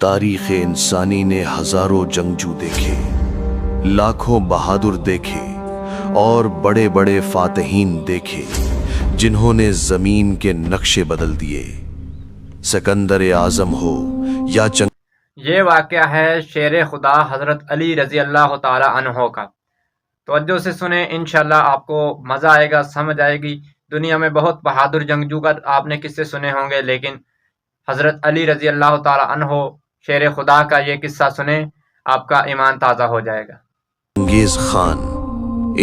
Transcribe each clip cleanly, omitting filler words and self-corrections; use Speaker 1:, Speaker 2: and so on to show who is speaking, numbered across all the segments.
Speaker 1: تاریخ انسانی نے ہزاروں جنگجو دیکھے، لاکھوں بہادر دیکھے اور بڑے بڑے فاتحین دیکھے جنہوں نے زمین کے نقشے بدل دیے۔ سکندر اعظم ہو یا
Speaker 2: یہ واقعہ ہے شیر خدا حضرت علی رضی اللہ تعالی عنہ کا۔ توجہ سے سنیں، انشاءاللہ آپ کو مزہ آئے گا، سمجھ آئے گی۔ دنیا میں بہت بہادر جنگجو کا آپ نے قصے سنے ہوں گے، لیکن حضرت علی رضی اللہ تعالی عنہ شیر خدا کا یہ قصہ سنیں، آپ کا ایمان تازہ ہو جائے گا۔
Speaker 1: چنگیز خان،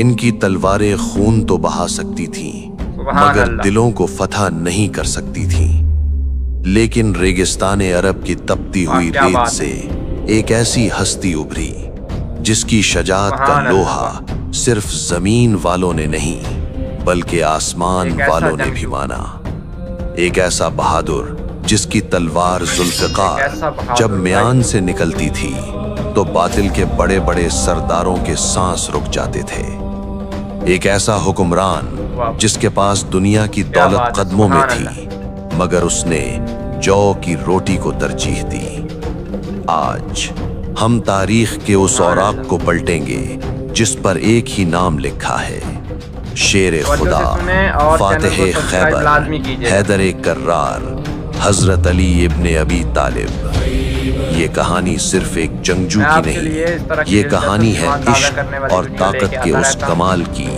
Speaker 1: ان کی تلواریں خون تو بہا سکتی تھیں مگر دلوں کو فتح نہیں کر سکتی تھیں۔ لیکن ریگستان عرب کی تپتی ہوئی ریت سے ایک ایسی ہستی ابھری جس کی شجاعت کا لوہا صرف زمین والوں نے نہیں بلکہ آسمان والوں نے بھی مانا۔ ایک ایسا بہادر جس کی تلوار ذوالفقار جب میان سے نکلتی تھی تو باطل کے بڑے بڑے سرداروں کے سانس رک جاتے تھے۔ ایک ایسا حکمران جس کے پاس دنیا کی دولت قدموں میں تھی مگر اس نے جو کی روٹی کو ترجیح دی۔ آج ہم تاریخ کے اس اوراق کو پلٹیں گے جس پر ایک ہی نام لکھا ہے، شیر خدا، فاتح خیبر، حیدر کرار، حضرت علی ابن ابی طالب۔ یہ کہانی صرف ایک جنگجو کی نہیں، یہ کہانی ہے عشق اور طاقت کے اس کمال کی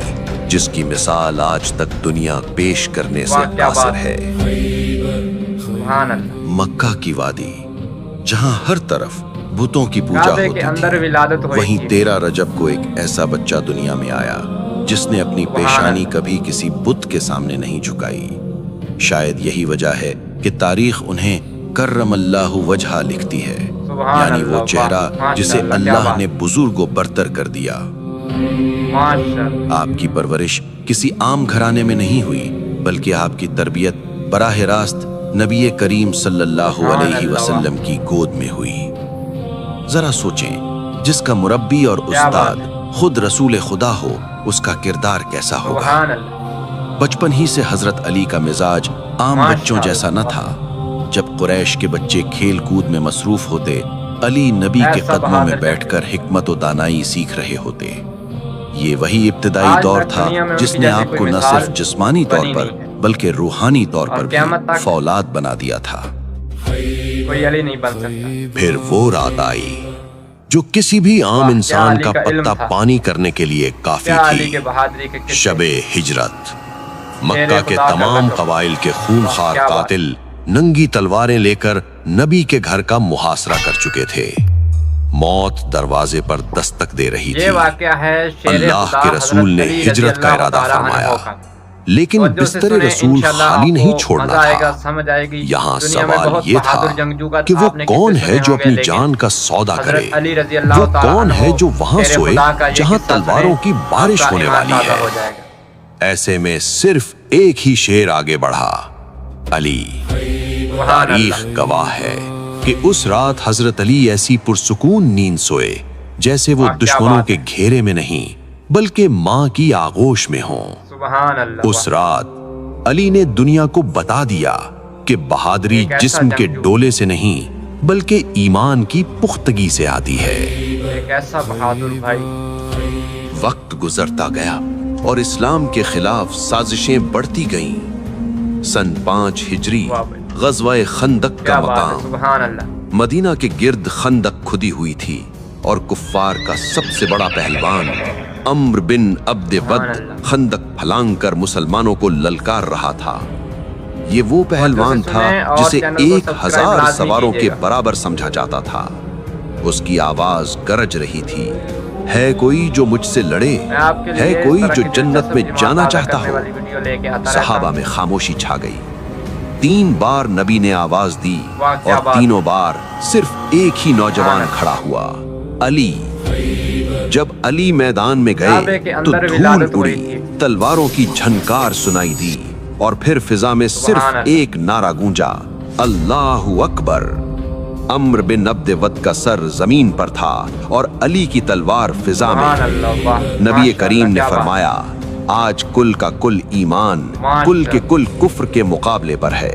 Speaker 1: جس کی مثال آج تک دنیا پیش کرنے سے قاصر ہے۔ مکہ کی وادی جہاں ہر طرف بتوں کی پوجا ہوتی تھی، وہیں 13 رجب کو ایک ایسا بچہ دنیا میں آیا جس نے اپنی پیشانی کبھی کسی بت کے سامنے نہیں جھکائی۔ شاید یہی وجہ ہے کہ تاریخ انہیں کرم اللہ وجہہ لکھتی ہے، یعنی وہ چہرہ جسے اللہ نے بزرگ و برتر کر دیا۔ آپ کی پرورش کسی عام گھرانے میں نہیں ہوئی بلکہ آپ کی تربیت براہ راست نبی کریم صلی اللہ علیہ وسلم کی گود میں ہوئی۔ ذرا سوچیں، جس کا مربی اور استاد خود رسول خدا ہو اس کا کردار کیسا ہوگا۔ بچپن ہی سے حضرت علی کا مزاج عام بچوں جیسا نہ تھا۔ جب قریش کے بچے کھیل کود میں مصروف ہوتے، علی نبی کے قدموں میں بیٹھ کر حکمت و دانائی سیکھ رہے ہوتے۔ یہ وہی ابتدائی دور تھا جس نے آپ کو نہ صرف جسمانی طور پر بلکہ روحانی طور پر بھی فولاد بنا دیا تھا۔ پھر وہ رات آئی جو کسی بھی عام انسان کا پتا پانی کرنے کے لیے کافی تھی، شب ہجرت۔ مکہ کے تمام قبائل کے خونخوار قاتل ننگی تلواریں لے کر نبی کے گھر کا محاصرہ کر چکے تھے۔ موت دروازے پر دستک دے رہی تھی۔ اللہ کے رسول نے ہجرت کا ارادہ فرمایا، لیکن بستر رسول خالی نہیں چھوڑنا تھا۔ یہاں سوال یہ تھا کہ وہ کون ہے جو اپنی جان کا سودا کرے؟ وہ کون ہے جو وہاں سوئے جہاں تلواروں کی بارش ہونے والی ہے؟ ایسے میں صرف ایک ہی شیر آگے بڑھا، علی۔ تاریخ گواہ ہے کہ اس رات حضرت علی ایسی پرسکون نیند سوئے جیسے وہ دشمنوں کے گھیرے میں نہیں بلکہ ماں کی آغوش میں ہوں۔ اس رات علی نے دنیا کو بتا دیا کہ بہادری جسم کے ڈولے سے نہیں بلکہ ایمان کی پختگی سے آتی ہے۔ وقت گزرتا گیا اور اسلام کے خلاف سازشیں بڑھتی گئیں۔ سن 5 ہجری غزوہ خندق کا مقام۔ مدینہ کے گرد خندق کھدی ہوئی تھی اور کفار کا سب سے بڑا پہلوان عمرو بن عبد ود خندق پھلانگ کر مسلمانوں کو للکار رہا تھا۔ یہ وہ پہلوان تھا جسے 1000 سواروں کے برابر سمجھا جاتا تھا۔ اس کی آواز گرج رہی تھی، ہے کوئی جو مجھ سے لڑے، ہے کوئی جو جنت میں جانا چاہتا ہو۔ صحابہ میں خاموشی چھا گئی۔ 3 بار نبی نے آواز دی اور تینوں بار صرف ایک ہی نوجوان کھڑا ہوا، علی۔ جب علی میدان میں گئے تو دھول اڑی، تلواروں کی جھنکار سنائی دی اور پھر فضا میں صرف ایک نعرہ گونجا، اللہ اکبر۔ عمرو بن عبد ود کا سر زمین پر تھا اور علی کی تلوار فضا میں۔ نبی کریم نے فرمایا، آج کل کا کل ایمان کل کے کل کفر کے مقابلے پر ہے۔